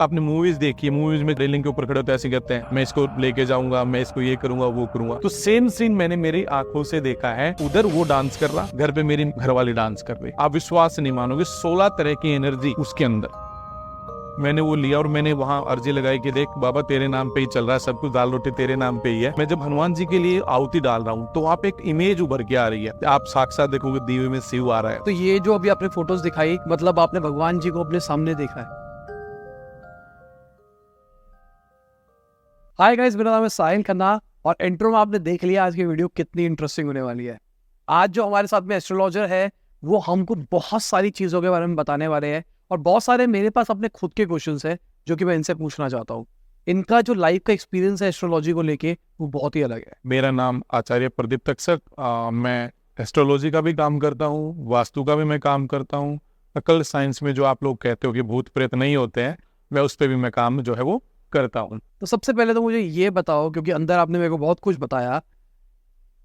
आपने मूवीज देखी है, मूवीज में रेलिंग के ऊपर खड़े होते ऐसे कहते हैं मैं इसको लेके जाऊंगा, मैं इसको ये करूंगा वो करूंगा। तो सेम सीन मैंने मेरी आंखों से देखा है। उधर वो डांस कर रहा, घर पे मेरी घरवाली डांस कर रही। आप विश्वास नहीं मानोगे, 16 तरह की एनर्जी उसके अंदर। मैंने वो लिया और मैंने वहां अर्जी लगाई कि देख बाबा तेरे नाम पे ही चल रहा है सब कुछ, दाल रोटी तेरे नाम पे ही है। मैं जब हनुमान जी के लिए आहुति डाल रहा हूँ तो वहाँ पे एक इमेज उभर के आ रही है, आप साक्षात देखोगे दीवे में शिव आ रहा है। तो ये जो अभी आपने फोटोज दिखाई, मतलब आपने भगवान जी को अपने सामने देखा है। हाय गाइस, मेरा नाम है साहिल खन्ना और इंट्रो में आपने देख लिया आज की वीडियो कितनी इंटरेस्टिंग होने वाली है। आज जो हमारे साथ में एस्ट्रोलॉजर है वो हमको बहुत सारी चीजों के बारे में बताने वाले हैं और बहुत सारे मेरे पास अपने खुद के क्वेश्चंस हैं जो कि मैं इनसे पूछना चाहता हूँ। इनका जो लाइफ का एक्सपीरियंस है एस्ट्रोलॉजी को लेके वो बहुत ही अलग है। मेरा नाम आचार्य प्रदीप तक्षक, मैं एस्ट्रोलॉजी का भी काम करता हूँ, वास्तु का भी मैं काम करता हूँ। अकल साइंस में जो आप लोग कहते हो कि भूत प्रेत नहीं होते हैं, मैं उस पर भी मैं काम जो है वो करता हूँ। तो सबसे पहले तो मुझे ये बताओ, क्योंकि अंदर आपने मेरे को बहुत कुछ बताया,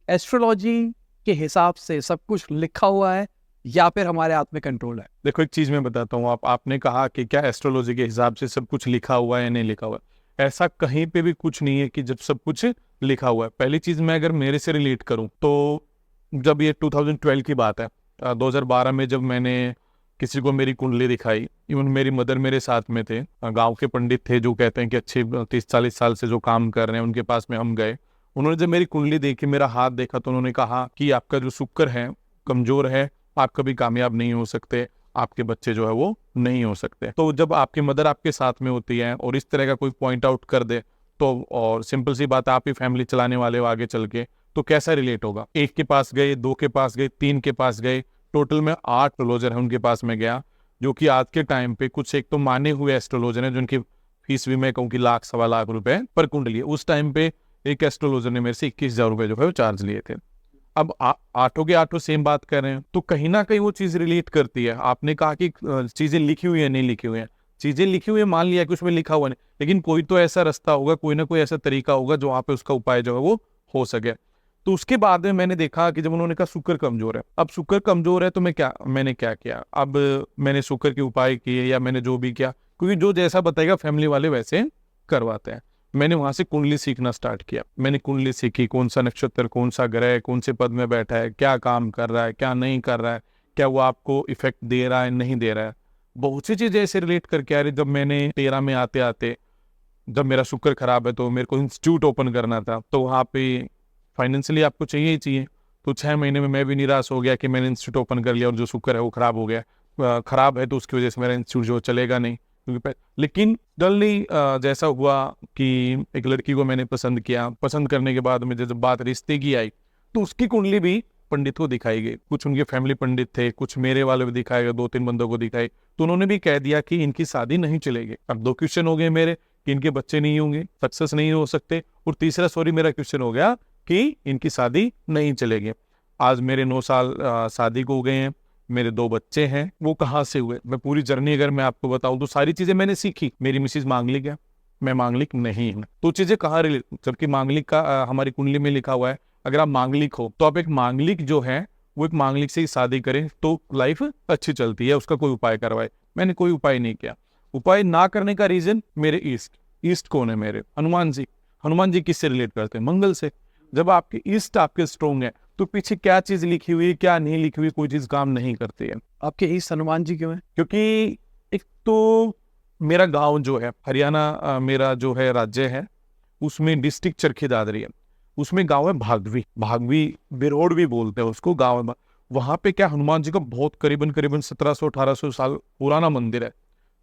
एस्ट्रोलॉजी के हिसाब से सब कुछ लिखा हुआ है या फिर हमारे हाथ में कंट्रोल है? देखो एक चीज मैं बताता हूँ, आपने कहा कि क्या एस्ट्रोलॉजी के हिसाब से सब कुछ लिखा हुआ है या नहीं लिखा हुआ है। ऐसा कहीं पे भी कुछ नहीं है कि जब सब कुछ लिखा हुआ है। पहली चीज मैं अगर मेरे से रिलेट करूं तो जब ये 2012 की बात है, 2012 में जब मैंने किसी को मेरी कुंडली दिखाई, इवन मेरी मदर मेरे साथ में थे, गांव के पंडित थे जो कहते हैं कि अच्छे 30-40 साल से जो काम कर रहे हैं, उनके पास में हम गए। उन्होंने जब मेरी कुंडली देखी, मेरा हाथ देखा, तो उन्होंने कहा कि आपका जो शुक्र है कमजोर है, आप कभी कामयाब नहीं हो सकते, आपके बच्चे जो है वो नहीं हो सकते। तो जब आपकी मदर आपके साथ में होती है और इस तरह का कोई पॉइंट आउट कर दे तो, और सिंपल सी बात है आप ही फैमिली चलाने वाले हो आगे चल के, तो कैसा रिलेट होगा। एक के पास गए, दो के पास गए, तीन के पास गए, टोटल में 8 एस्ट्रोलॉजर है उनके पास में गया, जो कि आज के टाइम पे कुछ एक तो माने हुए एस्ट्रोलॉजर हैं जिनकी फीस भी मैं कहूँ कि लाख सवा लाख रुपए पर कुंडली है। उस टाइम पे एक एस्ट्रोलॉजर ने मेरे से 21,000 रुपए जो है वो चार्ज लिए थे। अब आठों के आठों सेम बात कर रहे हैं तो कहीं ना कहीं वो चीज रिलेट करती है। आपने कहा कि चीजें लिखी हुई है नहीं लिखी हुई है, चीजें लिखी हुई है, मान लिया कि उसमें लिखा हुआ नहीं, लेकिन कोई तो ऐसा रास्ता होगा, कोई ना कोई ऐसा तरीका होगा जो वहां पे उसका उपाय जो है वो हो सके। तो उसके बाद में मैंने देखा कि जब उन्होंने कहा शुक्र कमजोर है, अब शुक्र कमजोर है तो मैंने क्या किया, अब मैंने शुक्र के उपाय किए या मैंने जो भी किया, क्योंकि जो जैसा बताएगा फैमिली वाले वैसे करवाते हैं। मैंने वहां से कुंडली सीखना स्टार्ट किया। मैंने कुंडली सीखी, कौन सा नक्षत्र, कौन सा ग्रह कौन से पद में बैठा है, क्या काम कर रहा है, क्या नहीं कर रहा है, क्या वो आपको इफेक्ट दे रहा है नहीं दे रहा है। बहुत सी चीजें ऐसे रिलेट करके आ रही। जब मैंने 13 में आते आते, जब मेरा शुक्र खराब है तो मेरे को इंस्टीट्यूट ओपन करना था, तो वहाँ पे फाइनेंशियली आपको चाहिए ही चाहिए। तो 6 महीने में मैं भी निराश हो गया कि मैंने इंस्टीट्यूट ओपन कर लिया और जो शुक्र है वो खराब हो गया। खराब है तो उसकी वजह से मेरा इंस्टीट्यूट जो चलेगा नहीं, लेकिन जल्दी जैसा हुआ कि एक लड़की को मैंने पसंद किया। पसंद करने के बाद में जब बात रिश्ते की आई तो उसकी कुंडली भी पंडित को दिखाई गई। कुछ उनके फैमिली पंडित थे, कुछ मेरे वाले भी दिखाए गए, 2-3 बंदों को दिखाई, तो उन्होंने भी कह दिया कि इनकी शादी नहीं चलेगी। अब 2 क्वेश्चन हो गए मेरे कि इनके बच्चे नहीं होंगे, सक्सेस नहीं हो सकते, और तीसरा मेरा क्वेश्चन हो गया कि इनकी शादी नहीं चलेगी। आज मेरे 9 साल शादी को हो गए हैं, मेरे 2 बच्चे हैं। वो कहाँ से हुए, मैं पूरी जर्नी अगर मैं आपको बताऊं तो सारी चीजें मैंने सीखी। मेरी मिसेज मांगलिक है, मैं मांगलिक नहीं हूं, तो चीजें कहाँ रिलेट, जबकि मांगलिक का हमारी कुंडली में लिखा हुआ है अगर आप मांगलिक हो तो आप एक मांगलिक जो है वो एक मांगलिक से ही शादी करें तो लाइफ अच्छी चलती है, उसका कोई उपाय करवाए। मैंने कोई उपाय नहीं किया। उपाय ना करने का रीजन मेरे ईस्ट कौन है, मेरे हनुमान जी। हनुमान जी किससे रिलेट करते हैं, मंगल से। जब आपके ईस्ट आपके स्ट्रोंग है तो पीछे क्या चीज लिखी हुई है क्या नहीं लिखी हुई कोई चीज काम नहीं करती है। आपके ईस्ट हनुमान जी क्यों है? क्योंकि एक तो मेरा गांव जो है हरियाणा, मेरा जो है राज्य है, उसमें डिस्ट्रिक्ट चरखी दादरी है, उसमें गांव है भागवी बिरोड़ भी बोलते हैं उसको गांव है। वहां पे क्या हनुमान जी का बहुत करीबन 1700-1800 साल पुराना मंदिर है।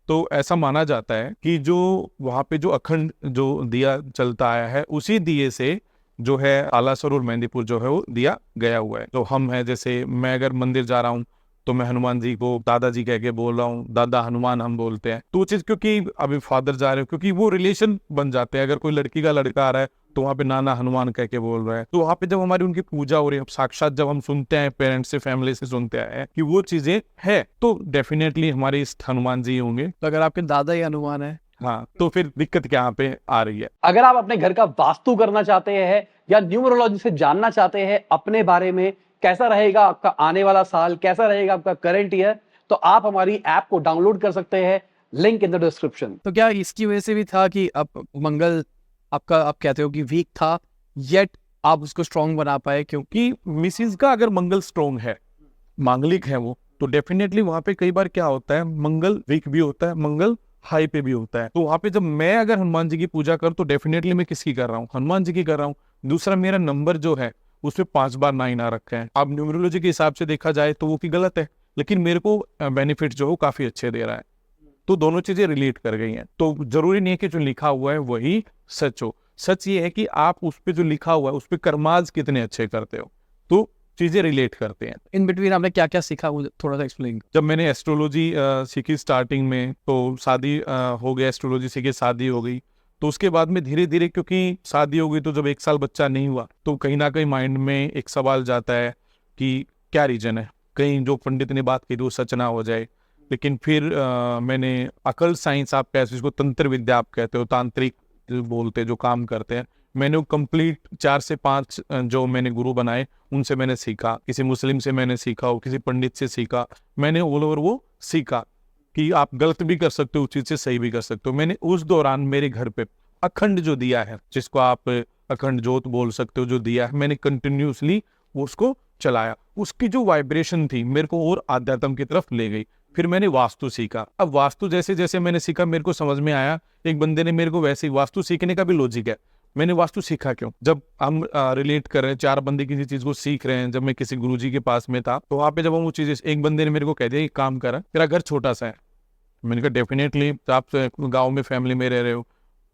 तो ऐसा माना जाता है कि जो वहां पे जो अखंड जो दिया चलता आया है उसी दिए से जो है आलासर और मेहंदीपुर जो है वो दिया गया हुआ है। तो हम है, जैसे मैं अगर मंदिर जा रहा हूँ तो मैं हनुमान जी को दादाजी कह के बोल रहा हूँ, दादा हनुमान हम बोलते हैं। तो वो चीज क्योंकि अभी फादर जा रहे हो, क्योंकि वो रिलेशन बन जाते हैं। अगर कोई लड़की का लड़का आ रहा है तो वहाँ पे नाना हनुमान कह के बोल रहा है। तो वहाँ पे जब हमारी उनकी पूजा हो रही है, साक्षात जब हम सुनते हैं, पेरेंट्स से फैमिली से सुनते हैं कि वो चीजें है, तो डेफिनेटली हमारे इस हनुमान जी होंगे। तो अगर आपके दादा ही हनुमान है, हाँ, तो फिर दिक्कत क्या यहाँ पे आ रही है। अगर आप अपने घर का वास्तु करना चाहते हैं या न्यूमरोलॉजी से जानना चाहते हैं अपने बारे में, कैसा रहेगा आपका आने वाला साल, कैसा रहेगा आपका करंट ईयर, तो आप हमारी ऐप को डाउनलोड कर सकते हैं। Link in the description. तो क्या इसकी वजह से भी था कि अब मंगल आपका, आप कहते हो कि वीक था, येट आप उसको स्ट्रॉन्ग बना पाए? क्योंकि कि मिसिज का अगर मंगल स्ट्रोंग है, मांगलिक है वो, तो डेफिनेटली वहां पे कई बार क्या होता है, मंगल वीक भी होता है, मंगल हाई पे भी होता है। तो वहां पे जब मैं अगर हनुमान जी की पूजा करूँ तो डेफिनेटली मैं किसकी कर रहा हूँ, हनुमान जी की कर रहा हूँ। दूसरा, मेरा नंबर जो है उसमें 5 बार 9 आ रखा है। अब न्यूमरोलॉजी के हिसाब से देखा जाए तो वो की गलत है, लेकिन मेरे को बेनिफिट जो है वो काफी अच्छे दे रहा है। तो दोनों चीजें रिलेट कर गई हैं। तो जरूरी नहीं है कि जो लिखा हुआ है वही सच हो। सच ये है कि आप उस पे जो लिखा हुआ है उस पे कर्माज कितने अच्छे करते हो, तो चीजें रिलेट करते हैं। इन बिटवीन आपने क्या क्या सीखा, मुझे थोड़ा सा एक्सप्लेन। जब मैंने एस्ट्रोलॉजी सीखी स्टार्टिंग में, तो शादी हो गया, एस्ट्रोलॉजी सीखी, शादी हो गई। तो उसके बाद में धीरे धीरे, क्योंकि शादी हो गई तो जब 1 साल बच्चा नहीं हुआ तो कहीं ना कहीं माइंड में एक सवाल जाता है कि क्या रीजन है, कहीं जो पंडित ने बात की थी वो सच ना हो जाए। लेकिन फिर मैंने अकल साइंस, आप कह, जिसको तंत्र विद्या आप कहते हो, तांत्रिक जो बोलते हैं, जो काम करते हैं, मैंने वो कंप्लीट 4 से 5 जो मैंने गुरु बनाए उनसे मैंने सीखा। किसी मुस्लिम से मैंने सीखा, और किसी पंडित से सीखा। मैंने ऑल ओवर वो सीखा कि आप गलत भी कर सकते हो, उस चीज से सही भी कर सकते हो। मैंने उस दौरान मेरे घर पे अखंड जो दिया है, जिसको आप अखंड ज्योत बोल सकते हो, जो दिया है, मैंने कंटिन्यूसली उसको चलाया। उसकी जो वाइब्रेशन थी मेरे को और आध्यात्म की तरफ ले गई। फिर मैंने वास्तु सीखा। अब वास्तु जैसे जैसे मैंने सीखा मेरे को समझ में आया, एक बंदे ने मेरे को वैसे ही, वास्तु सीखने का भी लॉजिक है। मैंने वास्तु सीखा क्यों, जब हम रिलेट कर रहे हैं, 4 बंदे किसी चीज को सीख रहे हैं, जब मैं किसी गुरुजी के पास में था तो वहां पे जब हम वो चीजें, एक बंदे ने मेरे को कह दिया, एक काम कर, तेरा घर छोटा सा है। मैंने कहा डेफिनेटली, आप गांव में फैमिली में रह रहे हो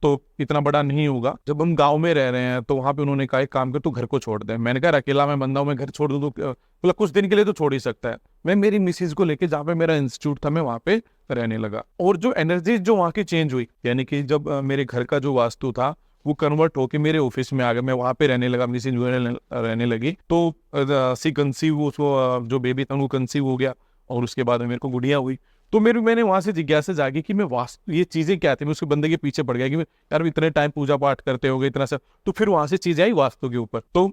तो इतना बड़ा नहीं होगा। जब हम गांव में रह रहे हैं तो वहां पे उन्होंने कहा एक काम कर, तू घर को छोड़ दे। मैंने कहा अकेला मैं बंदा हूं, मैं घर छोड़ दूं तो बोला कुछ दिन के लिए तो छोड़ ही सकता है। मैं मेरी मिसेज को लेके, जहाँ पे मेरा इंस्टीट्यूट था, मैं वहां पे रहने लगा। और जो एनर्जी जो वहां की चेंज हुई, यानी कि जब मेरे घर का जो वास्तु था वो कन्वर्ट होके मेरे ऑफिस में आ गया, मैं वहां पे रहने लगा, मिसेज रहने लगी। तो सी कंसीव, उसको जो बेबी था वो कंसीव हो गया, और उसके बाद में मेरे को गुड़िया हुई। तो मैंने वहां से जिज्ञासा जागी कि मैं वास्तु, ये चीजें क्या थी। मैं उसके बंदे के पीछे पड़ गया कि यार इतने टाइम पूजा पाठ करते होगे इतना सब। तो फिर वहां से चीजें आई वास्तु के ऊपर। तो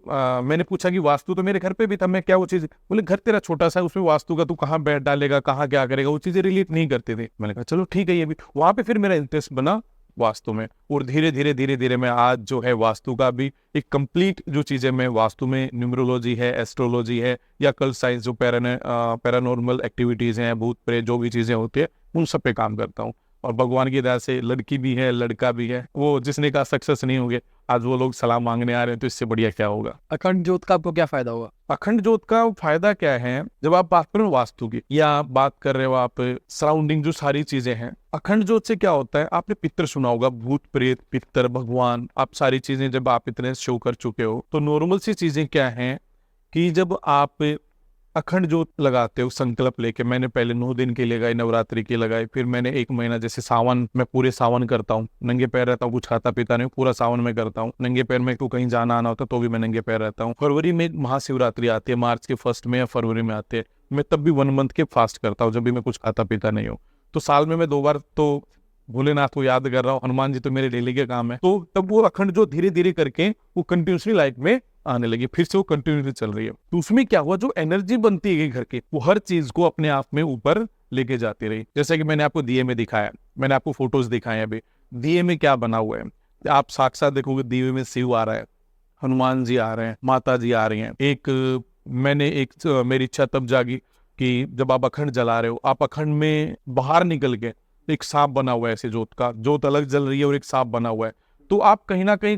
मैंने पूछा कि वास्तु तो मेरे घर पे भी था, मैं क्या वो चीज, बोले घर तेरा छोटा सा है, उसमें वास्तु का तू कहाँ बैठ डालेगा, कहाँ क्या करेगा, वो चीजें रिलेट नहीं करते थे। मैंने कहा चलो ठीक है ये भी। वहां पे फिर मेरा इंटरेस्ट बना वास्तु में, और धीरे धीरे मैं आज जो है वास्तु का भी एक कंप्लीट जो चीजें मैं वास्तु में, न्यूमरोलॉजी है, एस्ट्रोलॉजी है, या कल साइंस जो पैरानॉर्मल एक्टिविटीज हैं, भूत प्रेत जो भी चीजें होती है, उन सब पे काम करता हूँ। और भगवान की दया से लड़की भी है, लड़का भी है। वो जिसने कहा सक्सेस नहीं होंगे, आज वो लोग सलाम मांगने आ रहे हैं, तो इससे बढ़िया क्या होगा। अखंड ज्योत का आपको क्या फायदा हुआ? अखंड ज्योत का फायदा क्या है, जब आप बात करो वास्तु की, या आप बात कर रहे हो आप सराउंडिंग जो सारी चीजें हैं, अखंड ज्योत से क्या होता है, आपने पितर सुना होगा, भूत प्रेत, पितर, भगवान, आप सारी चीजें जब आप इतने शो कर चुके हो, तो नॉर्मल सी चीजें क्या हैं कि जब आप अखंड ज्योत लगाते हो संकल्प लेके, मैंने पहले 9 दिन के लगाई, नवरात्रि की लगाई, फिर मैंने 1 महीना, जैसे सावन, मैं पूरे सावन करता हूँ, नंगे पैर रहता हूँ, कुछ खाता पीता नहीं, पूरा सावन में करता हूँ नंगे पैर। में को कहीं जाना आना होता तो भी मैं नंगे पैर रहता हूँ। फरवरी में महाशिवरात्रि आती है, मार्च के फर्स्ट में या फरवरी में आती है, मैं तब भी 1 मंथ के फास्ट करता हूँ, जब भी मैं कुछ खाता पीता नहीं हूँ। तो साल में मैं 2 बार तो भोलेनाथ को याद कर रहा हूँ, हनुमान जी तो मेरे डेली के काम है। तो तब वो अखंड जो धीरे धीरे करके वो कंटिन्यूसली लाइफ में आने लगी, फिर से वो कंटिन्यूसली चल रही है। तो उसमें क्या हुआ, जो एनर्जी बनती है घर की, वो हर चीज को अपने आप में ऊपर लेके जाती रही। जैसे कि मैंने आपको दिए में दिखाया, मैंने आपको फोटोज दिखाए अभी, दिए में क्या बना हुआ है, आप साक्षात देखोगे दिए में शिव आ रहा है, हनुमान जी आ रहे हैं, माता जी आ रही हैं। मेरी इच्छा तब जागी कि जब आप अखंड जला रहे हो, आप अखंड में बाहर निकल के एक सांप बना हुआ है, ऐसे जोत अलग जल रही है और एक सांप बना हुआ है, तो आप कहीं ना कहीं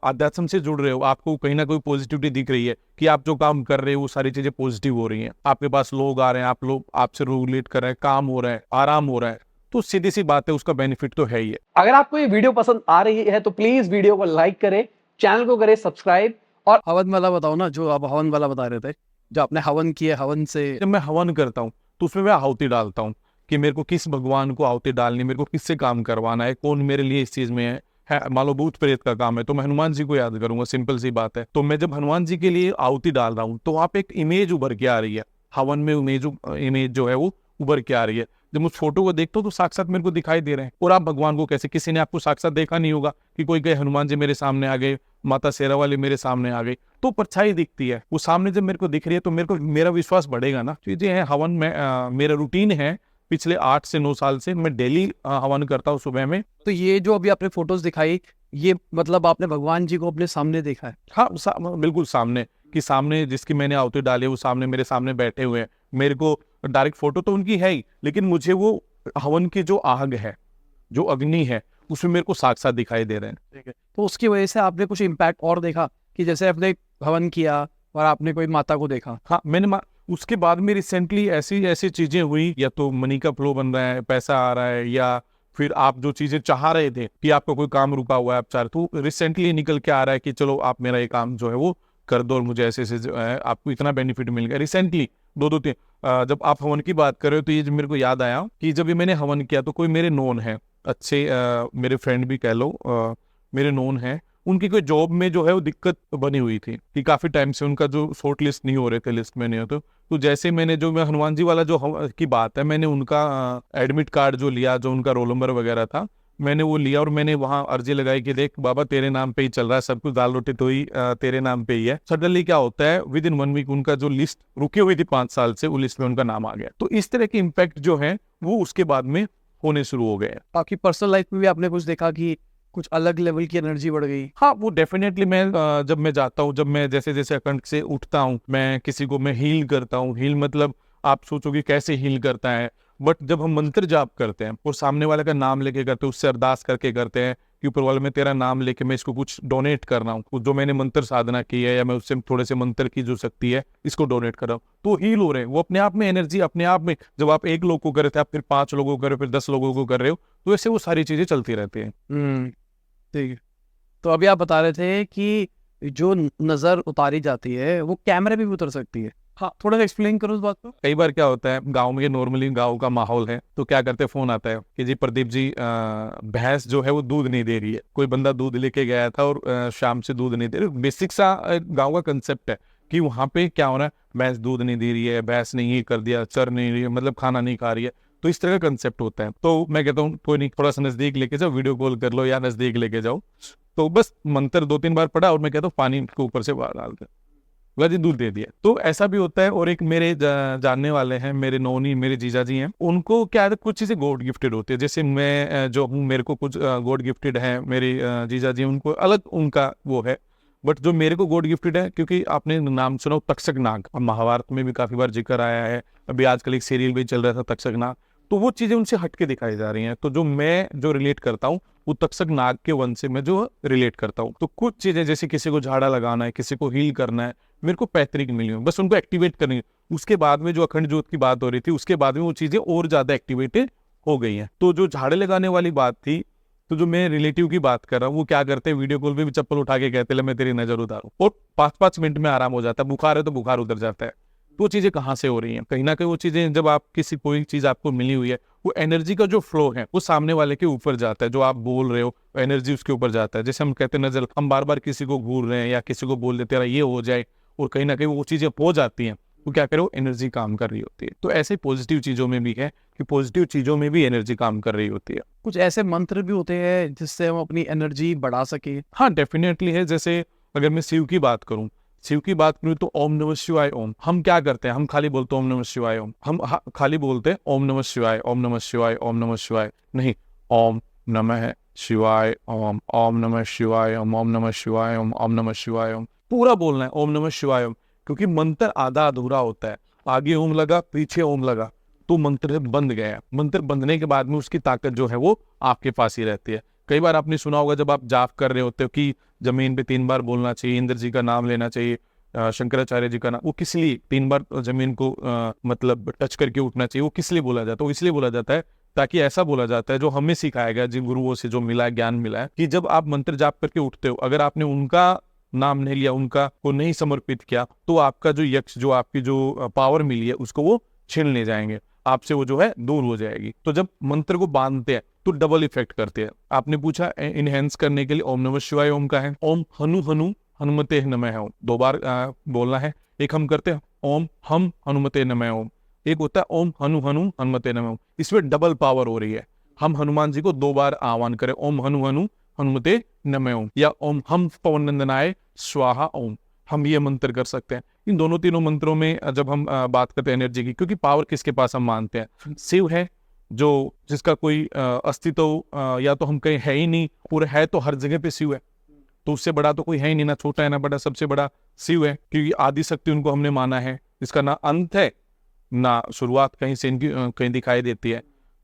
अध्यात्म से जुड़ रहे हो, आपको कहीं ना कोई पॉजिटिविटी दिख रही है कि आप जो काम कर रहे हो वो सारी चीजें पॉजिटिव हो रही हैं, आपके पास लोग आ रहे हैं, आप लोग आपसे रिलेट कर रहे हैं, काम हो रहा है, आराम हो रहा है, तो सीधी सी बात है, उसका बेनिफिट तो है ही है। अगर आपको ये वीडियो पसंद आ रही है तो प्लीज वीडियो को लाइक करें, चैनल को करें सब्सक्राइब। और हवन वाला बताओ ना, जो आप हवन वाला बता रहे थे, जो आपने हवन किया, हवन से जब मैं हवन करता हूँ तो उसमें मैं आहुति डालता हूँ कि मेरे को किस भगवान को आहुति डालनी, मेरे को किससे काम करवाना है, कौन मेरे लिए इस चीज में है। मान लो भूत प्रेत का काम है तो मैं हनुमान जी को याद करूंगा, सिंपल सी बात है। तो मैं जब हनुमान जी के लिए आहुति डाल रहा हूँ तो वहां पे एक इमेज उभर के आ रही है, हवन में इमेज जो है वो उभर के आ रही है। जब उस फोटो को देखता हूँ तो साक्षात मेरे को दिखाई दे रहे हैं। और आप भगवान को कैसे, किसी ने आपको साक्षात देखा नहीं होगा कि कोई कहे हनुमान जी मेरे सामने आ गए, माता शेरा वाली मेरे सामने आ गई, तो परछाई दिखती है, वो सामने जब मेरे को दिख रही है तो मेरा विश्वास बढ़ेगा ना। चीजें हैं हवन में, मेरा रूटीन है पिछले 8 से 9 साल से मैं डेली हवन करता हूँ सुबह में। तो ये जो अभी आपने फोटोज दिखाई, ये मतलब आपने भगवान जी को अपने सामने देखा है? हाँ, बिल्कुल सामने, कि सामने जिसकी मैंने आहुति डाली है वो सामने मेरे सामने बैठे हुए हैं। मेरे को डायरेक्ट फोटो तो उनकी है ही, लेकिन मुझे वो हवन की जो आग है, जो अग्नि है, उसमें मेरे को साक्षात दिखाई दे रहे हैं। ठीक है, तो उसकी वजह से आपने कुछ इम्पैक्ट और देखा कि जैसे आपने हवन किया और आपने कोई माता को देखा? हाँ, उसके बाद में रिसेंटली ऐसी ऐसी चीजें हुई, या तो मनी का फ्लो बन रहा है, पैसा आ रहा है, या फिर आप जो चीजें चाह रहे थे कि आपका कोई काम रुका हुआ है, आप चाह रहे, तो रिसेंटली निकल के आ रहा है कि चलो आप मेरा ये काम जो है वो कर दो और मुझे ऐसे ऐसे जो है आपको इतना बेनिफिट मिल गया। रिसेंटली दो तीन जब आप हवन की बात कर रहे हो तो ये जो मेरे को याद आया कि जब ये मैंने हवन किया तो कोई मेरे नोन है, अच्छे मेरे फ्रेंड भी कह लो, मेरे नोन है, उनकी कोई जॉब में जो है वो दिक्कत बनी हुई थी कि काफी टाइम से उनका जो शॉर्ट लिस्ट नहीं हो रहे थे, लिस्ट में नहीं होते। तो जैसे मैं हनुमान जी वाला जो की बात है, मैंने उनका एडमिट कार्ड जो लिया, जो उनका रोल नंबर वगैरह था, मैंने वो लिया और मैंने वहां अर्जी लगाई कि देख बाबा तेरे नाम पे ही चल रहा है सब कुछ, दाल रोटी तो ही तेरे नाम पे ही है। सडनली क्या होता है, विद इन 1 वीक उनका जो लिस्ट रुकी हुई थी 5 साल से, वो लिस्ट में उनका नाम आ गया। तो इस तरह के इम्पैक्ट जो है वो उसके बाद में होने शुरू हो गए। आपकी पर्सनल लाइफ में भी आपने कुछ देखा कि कुछ अलग लेवल की एनर्जी बढ़ गई? हाँ, वो डेफिनेटली मैं जब मैं जाता हूँ, जब मैं जैसे जैसे अखंड से उठता हूँ, मैं किसी को मैं हील करता हूँ। हील मतलब आप सोचोगे कैसे हील करता है, बट जब हम मंत्र जाप करते हैं और सामने वाले का नाम लेके करते हैं, उससे अरदास करके करते हैं कि ऊपर वाले में तेरा नाम लेके मैं इसको कुछ डोनेट कर रहा हूँ, जो मैंने मंत्र साधना की है या मैं उससे थोड़े से मंत्र की जो शक्ति है इसको डोनेट कर रहा हूँ, तो हील हो रहे हैं। वो अपने आप में एनर्जी, अपने आप में, जब आप 1 लोग को कर रहे थे, आप फिर 5 लोगों को कर रहे हो, फिर 10 लोगों को कर रहे हो, तो ऐसे वो सारी चीजें चलती रहती हैं। ठीक है, तो अभी आप बता रहे थे कि जो नजर उतारी जाती है वो कैमरे पे भी उतर सकती है। हाँ, थोड़ा सा एक्सप्लेन करो उस बात को। कई बार क्या होता है, गांव में नॉर्मली गांव का माहौल है, तो क्या करते हैं, फोन आता है कि जी प्रदीप जी भैंस जो है वो दूध नहीं दे रही है। कोई बंदा दूध लेके गया था और शाम से दूध नहीं दे रही। बेसिक सा गांव का कंसेप्ट है कि वहां पे क्या हो रहा है, भैंस दूध नहीं दे रही है, भैंस ने ये कर दिया, चर नहीं रही है, मतलब खाना नहीं खा रही है। तो इस तरह का कंसेप्ट होता है। तो मैं कहता हूँ कोई नहीं, थोड़ा सा नजदीक लेके जाओ, वीडियो कॉल कर लो या नजदीक लेके जाओ। तो बस मंत्र 2-3 बार पढ़ा और मैं कहता हूँ पानी के ऊपर से बाहर डाल कर जी दूध दे दिया। तो ऐसा भी होता है। और एक मेरे जानने वाले हैं, मेरे नोनी, मेरे जीजा जी हैं, उनको क्या है, कुछ चीजें गॉड गिफ्टेड होती है। जैसे मैं जो हूँ, मेरे को कुछ गॉड गिफ्टेड है, मेरे जीजा जी उनको अलग उनका वो है। बट जो मेरे को गॉड गिफ्टेड है, क्योंकि आपने नाम सुना तक्षक नाग, महाभारत में भी काफी बार जिक्र आया है, अभी आजकल एक सीरियल भी चल रहा था तक्षक नाग, तो वो चीजें उनसे हटके दिखाई जा रही हैं। तो जो मैं जो रिलेट करता हूँ वो तक्षक नाग के वन से मैं जो रिलेट करता हूँ। तो कुछ चीजें जैसे किसी को झाड़ा लगाना है, किसी को हील करना है, मेरे को पैतृक मिली हुई, बस उनको एक्टिवेट करनी है। उसके बाद में जो अखंड ज्योत की बात हो रही थी, उसके बाद में वो चीजें और ज्यादा एक्टिवेटेड हो गई हैं। तो जो झाड़े लगाने वाली बात थी, तो जो मैं रिलेटिव की बात कर रहा हूँ, वो क्या करते हैं, वीडियो कॉल पे भी चप्पल उठा के कहते हैं मैं तेरी नजर उतारूं, और 5-5 मिनट में आराम हो जाता है। बुखार है तो बुखार उतर जाता है। तो वो चीजें कहाँ से हो रही हैं, कहीं ना कहीं वो चीजें, जब आप किसी कोई चीज आपको मिली हुई है, वो एनर्जी का जो फ्लो है वो सामने वाले के ऊपर जाता है। जो आप बोल रहे हो एनर्जी उसके ऊपर जाता है। जैसे हम कहते हैं नजर, हम बार बार किसी को घूर रहे हैं या किसी को बोल देते हैं ये हो जाए, और कहीं ना कहीं वो चीजें हो जाती हैं, तो क्या करो, एनर्जी काम कर रही होती है। तो ऐसे पॉजिटिव चीजों में भी है कि पॉजिटिव चीजों में भी एनर्जी काम कर रही होती है। कुछ ऐसे मंत्र भी होते हैं जिससे हम अपनी एनर्जी बढ़ा सके? हाँ, डेफिनेटली है। जैसे अगर मैं शिव की बात करूं, तो ओम नमः शिवाय ओम। हम क्या करते हैं, हम खाली बोलते हैं ओम नमः शिवाय ओम। हम खाली बोलते हैं ओम नमः शिवाय, ओम नमः शिवाय, ओम नमः शिवाय नहीं, ओम नमः शिवाय ओम, ओम नमः शिवाय ओम, ओम नमः शिवाय ओम, ओम नमः शिवाय ओम, पूरा बोलना है ओम नमः शिवाय ओम। क्योंकि मंत्र आधा अधूरा होता है, आगे ओम लगा पीछे ओम लगा तो मंत्र बंद गया। मंत्र बंधने के बाद में उसकी ताकत जो है वो आपके पास ही रहती है। कई बार आपने सुना होगा जब आप जाप कर रहे होते हो कि जमीन पे 3 बार बोलना चाहिए, इंद्र जी का नाम लेना चाहिए, शंकराचार्य जी का नाम, वो किस लिए 3 बार जमीन को मतलब टच करके उठना चाहिए, वो किस लिए बोला जाता है? वो इसलिए बोला जाता है ताकि ऐसा बोला जाता है, जो हमें सिखाया गया, जिन गुरुओं से जो मिला है, ज्ञान मिला है, कि जब आप मंत्र जाप करके उठते हो, अगर आपने उनका नाम नहीं लिया, उनका को नहीं समर्पित किया, तो आपका जो यक्ष, जो आपकी जो पावर मिली है, उसको वो छीन ले जाएंगे, आपसे वो जो है दूर हो जाएगी। तो जब मंत्र को बांधते हैं तो डबल इफेक्ट करते हैं। आपने पूछा इनहेंस करने के लिए ओम नमः शिवाय ओम का है, ओम हनु हनु हनुमते नमः ओम 2 बार बोलना है। एक हम करते हैं ओम हम हनुमते नमः ओम, एक होता है ओम हनु हनु हनुमते नमः ओम। इसमें डबल पावर हो रही है। हम हनुमान जी को 2 बार आह्वान करें, ओम हनु हनु हनुमते नमः ओम, या ओम हम पवन नंदनाय स्वाहा ओम, हम ये मंत्र कर सकते हैं। इन तीनों मंत्रों में जब हम बात करते हैं एनर्जी की, क्योंकि पावर किसके पास हम मानते हैं, शिव है, जो जिसका कोई अस्तित्व या तो हम कहीं है ही नहीं, और है तो हर जगह पे शिव है, तो उससे बड़ा तो कोई है ही नहीं, ना छोटा है ना बड़ा, सबसे बड़ा शिव है, क्योंकि आदि शक्ति उनको हमने माना है, इसका ना अंत है ना शुरुआत कहीं से इनकी कहीं दिखाई देती है।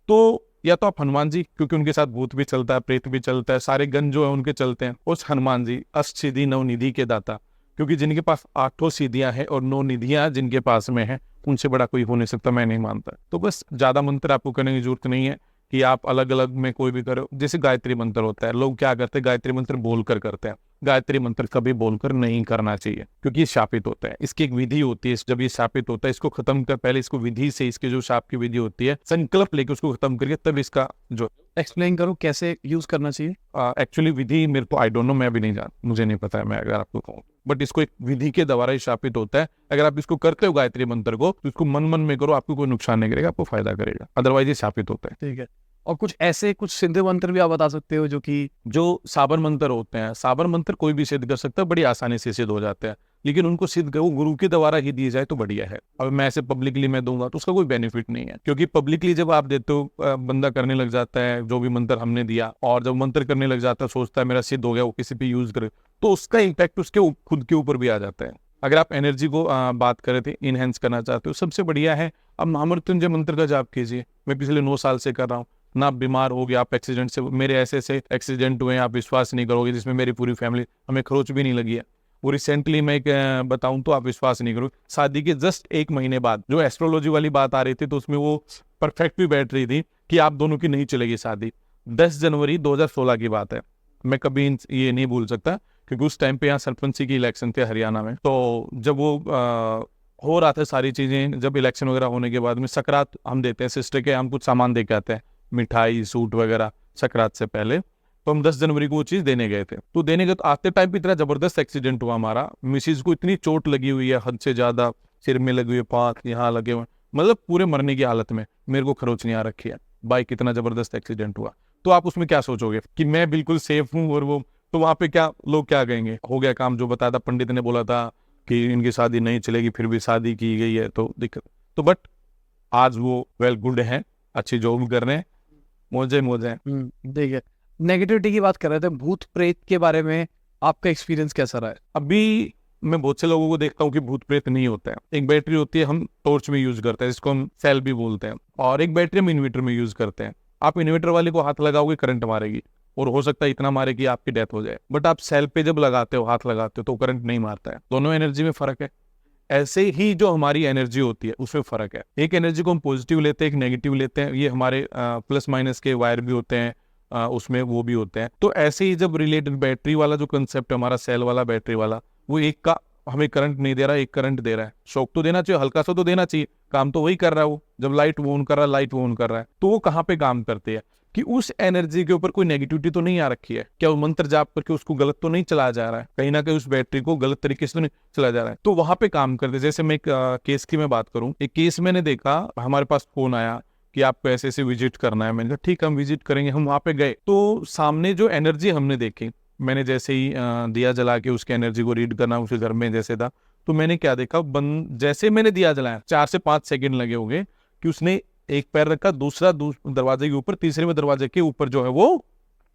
तो या तो आप हनुमान जी, क्योंकि उनके साथ भूत भी चलता है, प्रेत भी चलता है, सारे गण जो है उनके चलते हैं। उस हनुमान जी अष्ट सिद्धि नव निधि के दाता, क्योंकि जिनके पास 8 सिद्धियां हैं और 9 निधियां जिनके पास में है, उनसे बड़ा कोई हो नहीं सकता, मैं नहीं मानता। तो बस ज्यादा मंत्र आपको करने की जरूरत नहीं है कि आप अलग अलग में कोई भी करो। जैसे गायत्री मंत्र होता है, लोग क्या करते हैं, गायत्री मंत्र बोलकर करते हैं। गायत्री मंत्र कभी बोलकर नहीं करना चाहिए, क्योंकि ये शापित होता है। इसकी एक विधि होती है, जब ये शापित होता है इसको खत्म कर, पहले इसको विधि से, इसके जो शाप की विधि होती है, संकल्प लेके उसको खत्म करके तब इसका जो एक्सप्लेन करो कैसे यूज करना चाहिए। एक्चुअली विधि मेरे को आई डोंट नो, मैं भी नहीं जान, मुझे नहीं पता है, मैं अगर आपको कहूँ, बट इसको एक विधि के द्वारा ही शापित होता है। अगर आप इसको करते हो गायत्री मंत्र को, तो इसको मन मन में करो, आपको कोई नुकसान नहीं करेगा, आपको फायदा करेगा, अदरवाइज ये शापित होता है। ठीक है, और कुछ ऐसे कुछ सिद्ध मंत्र भी आप बता सकते हो जो साबर मंत्र होते हैं, साबर मंत्र कोई भी सिद्ध कर सकता है, बड़ी आसानी से सिद्ध हो जाते हैं, लेकिन उनको सिद्ध वो गुरु के द्वारा ही दिए जाए तो बढ़िया है। अब मैं ऐसे पब्लिकली मैं दूंगा तो उसका कोई बेनिफिट नहीं है, क्योंकि पब्लिकली जब आप देते हो बंदा करने लग जाता है जो भी मंत्र हमने दिया, और जब मंत्र करने लग जाता है सोचता है मेरा सिद्ध हो गया, वो किसी पे यूज करे, तो उसका इम्पैक्ट उसके खुद के ऊपर भी आ जाता है। अगर आप एनर्जी को बात करे थे, इनहेंस करना चाहते हो, सबसे बढ़िया है अब महामृत्युंजय मंत्र का जाप कीजिए। मैं पिछले 9 साल से कर रहा हूँ ना, बीमार हो गया आप एक्सीडेंट से, मेरे ऐसे एक्सीडेंट हुए हैं आप विश्वास नहीं करोगे, जिसमें मेरी पूरी फैमिली, हमें खरोच भी नहीं लगी है। वो रिसेंटली मैं बताऊं तो आप विश्वास नहीं करोगे, शादी के जस्ट 1 महीने बाद जो एस्ट्रोलॉजी वाली बात आ रही थी, तो उसमें वो परफेक्ट भी बैठ रही थी कि आप दोनों की नहीं चलेगी शादी। 10 जनवरी 2016 की बात है, मैं कभी ये नहीं भूल सकता, क्योंकि उस टाइम पे यहाँ सरपंची की इलेक्शन थे हरियाणा में। तो जब वो हो रहा था सारी चीजें, जब इलेक्शन वगैरह होने के बाद में सकरात हम देते हैं, सिस्टर के हम कुछ सामान दे के आते हैं, मिठाई सूट वगैरह सकरात से पहले, तो हम 10 जनवरी को वो चीज देने गए थे। तो देने गए तो आते टाइम पे इतना जबरदस्त एक्सीडेंट हुआ हमारा, मिसिज को इतनी चोट लगी हुई है हद से ज्यादा, सिर में लगी हुई है, पाँच यहाँ लगे हुए, मतलब पूरे मरने की हालत में, मेरे को खरोच नहीं आ रखी है, बाइक इतना जबरदस्त एक्सीडेंट हुआ। तो आप उसमें क्या सोचोगे कि मैं बिल्कुल सेफ हूँ, और वो तो वहां पे क्या लोग क्या कहेंगे, हो गया काम, जो बताया था पंडित ने बोला था कि इनकी शादी नहीं चलेगी, फिर भी शादी की गई है, तो दिक्कत। तो बट आज वो वेल गुड है, अच्छी जॉब कर रहे हैं, मौजे मौजे हैं। देखिए, नेगेटिविटी की बात कर रहे थे, भूत प्रेत के बारे में आपका एक्सपीरियंस कैसा रहा है? अभी मैं बहुत से लोगों को देखता हूँ कि भूत प्रेत नहीं होता है। एक बैटरी होती है, हम टॉर्च में यूज करते हैं, जिसको हम सेल भी बोलते हैं, और एक बैटरी हम इन्वर्टर में यूज करते हैं। आप इन्वर्टर वाले को हाथ लगाओगे करंट मारेगी, और हो सकता है इतना मारे कि आपकी डेथ हो जाए, बट आप सेल पे जब लगाते हो, हाथ लगाते हो, तो करंट नहीं मारता है। दोनों एनर्जी में फर्क है। ऐसे ही जो हमारी एनर्जी होती है उसमें फर्क है, एक एनर्जी को हम पॉजिटिव लेते हैं, एक नेगेटिव लेते हैं। ये हमारे प्लस माइनस के वायर भी होते हैं, उसमें वो भी होते हैं। तो ऐसे ही जब रिलेटेड बैटरी वाला जो कंसेप्ट है हमारा, सेल वाला बैटरी वाला, वो एक का हमें करंट नहीं दे रहा है, एक करंट दे रहा है। शॉक तो देना चाहिए, हल्का सा तो देना चाहिए, काम तो वही कर रहा है वो। जब लाइट वो ऑन कर रहा है, लाइट वो ऑन कर रहा है, तो वो कहाँ पे काम करती है कि उस एनर्जी के ऊपर कोई नेगेटिविटी तो नहीं आ रखी है क्या, वो मंत्र जाप करके उसको गलत तो नहीं चलाया जा रहा है, कहीं ना कहीं उस बैटरी को गलत तरीके से तो नहीं चलाया जा रहा है, तो वहां पे काम करते। जैसे मैं एक केस की मैं बात करूं, एक केस मैंने देखा, हमारे पास फोन आया कि आपको ऐसे ऐसे विजिट करना है। मैंने कहा ठीक है हम विजिट करेंगे। हम वहां पे गए तो सामने जो एनर्जी हमने देखी, मैंने जैसे ही दिया जला के उसके एनर्जी को रीड करना, उसके घर में जैसे था, तो मैंने क्या देखा, जैसे मैंने दिया जलाया 4 से 5 सेकंड लगे होंगे कि उसने एक पैर रखा, दूसरा दरवाजे के ऊपर, तीसरे में दरवाजे के ऊपर जो है वो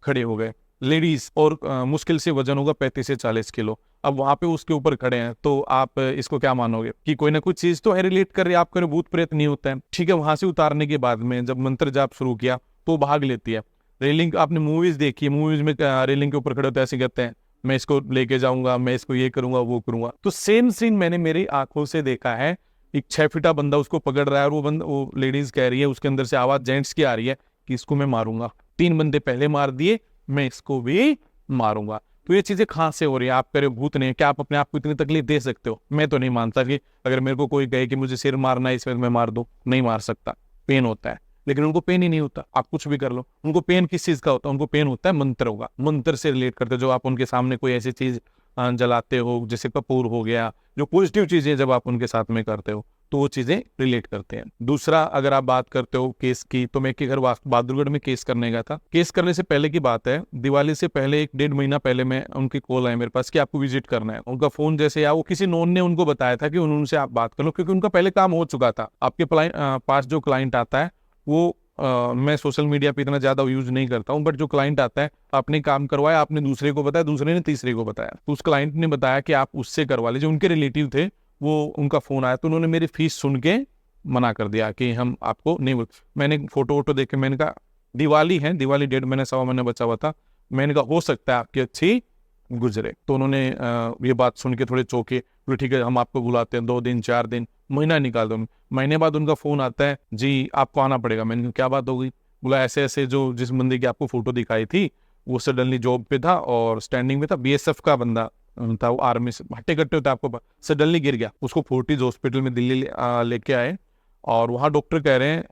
खड़े हो गए लेडीज, और मुश्किल से वजन होगा 35 से 40 किलो। अब वहां पे उसके ऊपर खड़े हैं, तो आप इसको क्या मानोगे कि कोई ना कोई चीज तो है रिलेट कर रही है, आपको भूत प्रेत नहीं होता है। ठीक है, वहां से उतारने के बाद में जब मंत्र जाप शुरू किया तो भाग लेती है। रेलिंग आपने मूवीज देखी है, मूवीज में रेलिंग के ऊपर खड़े होते ऐसे कहते हैं मैं इसको लेके जाऊंगा, मैं इसको ये करूंगा वो करूंगा। तो सेम सीन मैंने मेरी आंखों से देखा है। एक 6 फीटा बंदा उसको पकड़ रहा है, और वो लेडीज कह रही है, उसके अंदर से आवाज जेंट्स की आ रही है कि इसको मैं मारूंगा। 3 बंदे पहले मार दिए, मैं इसको भी मारूंगा। तो ये चीजें कहाँ से हो रही है? आप कह रहे हो भूत नहीं, क्या आप अपने आप को इतनी तकलीफ दे सकते हो? मैं तो नहीं मानता कि अगर मेरे को कोई कहे कि मुझे सिर मारना है इसमें मैं मार दूं, नहीं मार सकता। पेन होता है, लेकिन उनको पेन ही नहीं होता। आप कुछ भी कर लो, उनको पेन किस चीज का होता है? उनको पेन होता है मंत्र होगा, मंत्र से रिलेट करते। जो आप उनके सामने कोई ऐसी चीज जलाते हो, जैसे कपूर हो गया, जो पॉजिटिव चीजें जब आप उनके साथ में करते हो तो वो चीजें रिलेट करते हैं। दूसरा, अगर आप बात करते हो केस की, तो मैं एक घर बहादुरगढ़ में केस करने गया था। केस करने से पहले की बात है, दिवाली से पहले 1-1.5 महीना पहले मैं उनकी कॉल आई मेरे पास कि आपको विजिट करना है। उनका फोन जैसे आया, वो किसी नोन ने उनको बताया था कि उनसे आप बात कर लो, क्योंकि उनका पहले काम हो चुका था। आपके पास जो क्लाइंट आता है वो मैं सोशल मीडिया पे इतना ज़्यादा यूज़ नहीं करता हूँ, बट जो क्लाइंट आता है, आपने काम करवाया, आपने दूसरे को बताया, दूसरे ने तीसरे को बताया, तो उस क्लाइंट ने बताया कि आप उससे करवा लीजिए। उनके रिलेटिव थे, वो उनका फ़ोन आया तो उन्होंने मेरी फीस सुन के मना कर दिया कि हम आपको नहीं बोल। मैंने फ़ोटो वोटो देख के मैंने कहा दिवाली है, दिवाली 1.5 महीने 1.25 महीने बचा हुआ था, मैंने कहा हो सकता है आपकी अच्छी गुजरे। तो उन्होंने ये बात सुन के थोड़े चौंके, बोले ठीक है हम आपको बुलाते हैं, 2 दिन 4 दिन महीना निकाल दो। महीने बाद उनका फ़ोन आता है, जी आपको आना पड़ेगा। मैंने कहा क्या बात हो गई? बोला ऐसे ऐसे जो जिस बंदे की आपको फ़ोटो दिखाई थी वो सडनली जॉब पे था और स्टैंडिंग में था, बीएसएफ का बंदा था, वो आर्मी से हट्टे कट्टे होते आपको, सडनली गिर गया। उसको फोर्टिज हॉस्पिटल में दिल्ली लेके आए और वहाँ डॉक्टर कह रहे हैं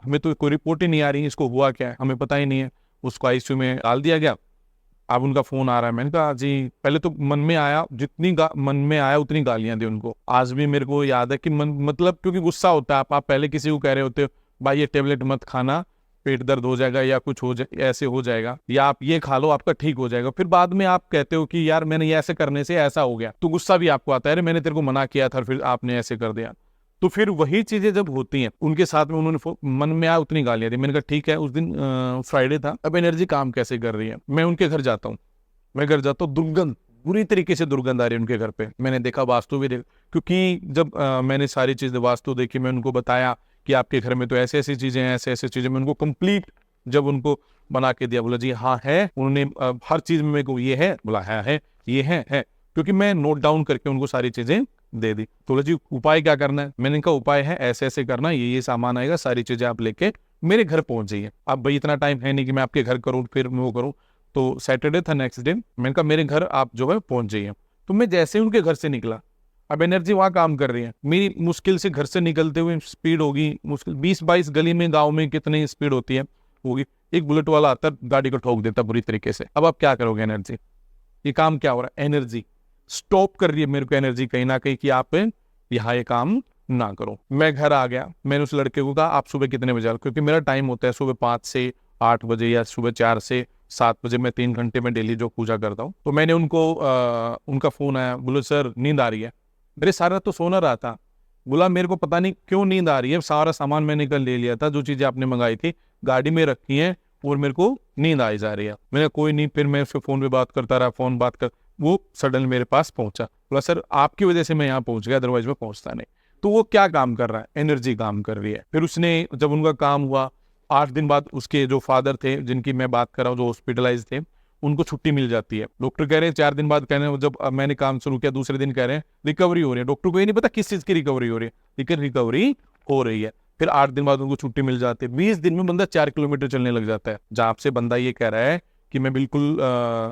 हमें तो कोई रिपोर्ट ही नहीं आ रही, इसको हुआ क्या है हमें पता ही नहीं है। उसको आईसीयू में डाल दिया गया। अब उनका फोन आ रहा है। मैंने कहा जी, पहले तो मन में आया, जितनी मन में आया उतनी गालियां दी उनको। आज भी मेरे को याद है कि मतलब क्योंकि गुस्सा होता है, आप पहले किसी को कह रहे होते हो भाई ये टेबलेट मत खाना, पेट दर्द हो जाएगा या कुछ हो जाए, ऐसे हो जाएगा, या आप ये खा लो आपका ठीक हो जाएगा। फिर बाद में आप कहते हो कि यार मैंने ये ऐसे करने से ऐसा हो गया, तो गुस्सा भी आपको आता है, अरे मैंने तेरे को मना किया था फिर आपने ऐसे कर दिया। तो फिर वही चीजें जब होती हैं उनके साथ में, उन्होंने मन में आया उतनी गालियां दी। मैंने कहा ठीक है, उस दिन फ्राइडे था, अब एनर्जी काम कैसे कर रही है। मैं उनके घर जाता हूँ, दुर्गंध, बुरी तरीके से दुर्गंध आ रही है उनके घर पे। मैंने देखा, वास्तु भी देखा, क्योंकि जब मैंने सारी चीजें वास्तु देखी, मैं उनको बताया कि आपके घर में तो ऐसे ऐसी चीजें हैं, ऐसे ऐसे चीजें, मैं उनको कंप्लीट जब उनको बना के दिया, बोला जी हाँ है। उन्होंने हर चीज में मेरे को ये है, बोला है ये है, क्योंकि मैं नोट डाउन करके उनको सारी चीजें दे दी। तो बोला जी उपाय क्या करना है? मैंने कहा उपाय है ऐसे ऐसे करना, ये सामान आएगा, सारी चीजें आप लेके मेरे घर पहुंच जाइए। अब भाई इतना टाइम है नहीं कि मैं आपके घर करूँ फिर मैं वो करूँ। तो सैटरडे था नेक्स्ट डे, मैंने कहा मेरे घर आप जो है पहुंच जाइए। तो मैं जैसे ही उनके घर से निकला, अब एनर्जी वहां काम कर रही है, मेरी मुश्किल से घर से निकलते हुए स्पीड होगी मुश्किल 20-22 गली में, गांव में कितनी स्पीड होती है होगी, एक बुलेट वाला आता गाड़ी को ठोक देता बुरी तरीके से। अब आप क्या करोगे? एनर्जी, ये काम क्या हो रहा है? एनर्जी स्टॉप कर रही है मेरे को, एनर्जी कहीं ना कहीं कि आप यहाँ ये काम ना करो। मैं घर आ गया, मैंने उस लड़के को कहा आप सुबह कितने बजे आओ, क्योंकि मेरा टाइम होता है सुबह 5 से 8 बजे या सुबह 4 से 7 बजे, मैं 3 घंटे में डेली जो पूजा करता हूँ। तो मैंने उनको उनका फोन आया, बोले सर नींद आ रही है। मेरे सारा तो सोना रहा था। बोला मेरे को पता नहीं क्यों नींद आ रही है, सारा सामान मैंने कल ले लिया था, जो चीजें आपने मंगाई थी गाड़ी में रखी है और मेरे को नींद आई जा रही है। मैंने कोई नहीं, फिर मैं उससे फोन पे बात करता रहा, फोन बात कर, वो सडन मेरे पास पहुंचा। बोला सर आपकी वजह से मैं यहाँ पहुंच गया, अदरवाइज मैं पहुंचता नहीं। तो वो क्या काम कर रहा है? एनर्जी काम कर रही है। फिर उसने जब उनका काम हुआ, 8 दिन बाद उसके जो फादर थे जिनकी मैं बात कर रहा हूँ, जो हॉस्पिटलाइज थे, उनको छुट्टी मिल जाती है। डॉक्टर कह रहे हैं 4 दिन बाद, कह रहे हैं जब मैंने काम शुरू किया दूसरे दिन कह रहे हैं रिकवरी हो रही है। डॉक्टर को ये नहीं पता किस चीज की रिकवरी हो रही है, लेकिन रिकवरी हो रही है। फिर 8 दिन बाद उनको छुट्टी मिल जाती है। 20 दिन में बंदा 4 किलोमीटर चलने लग जाता है। जहाँ से बंदा ये कह रहा है कि मैं बिल्कुल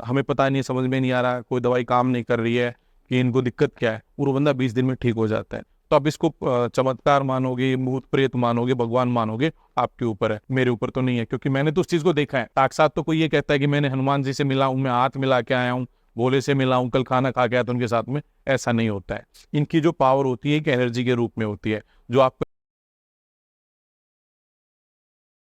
हमें पता नहीं, समझ में नहीं आ रहा, कोई दवाई काम नहीं कर रही है कि इनको दिक्कत क्या है, वो बंदा 20 दिन में ठीक हो जाता है। तो अब इसको चमत्कार मानोगे, भूत प्रेत मानोगे, भगवान मानोगे, आपके ऊपर है, मेरे ऊपर तो नहीं है, क्योंकि मैंने तो उस चीज को देखा है। साक्षात तो कोई ये कहता है कि मैंने हनुमान जी से मिला हूं, मैं हाथ मिला के आया हूँ, भोले से मिला हूं, कल खाना खा के आया था उनके साथ में, ऐसा नहीं होता है। इनकी जो पावर होती है एक एनर्जी के रूप में होती है, जो आपको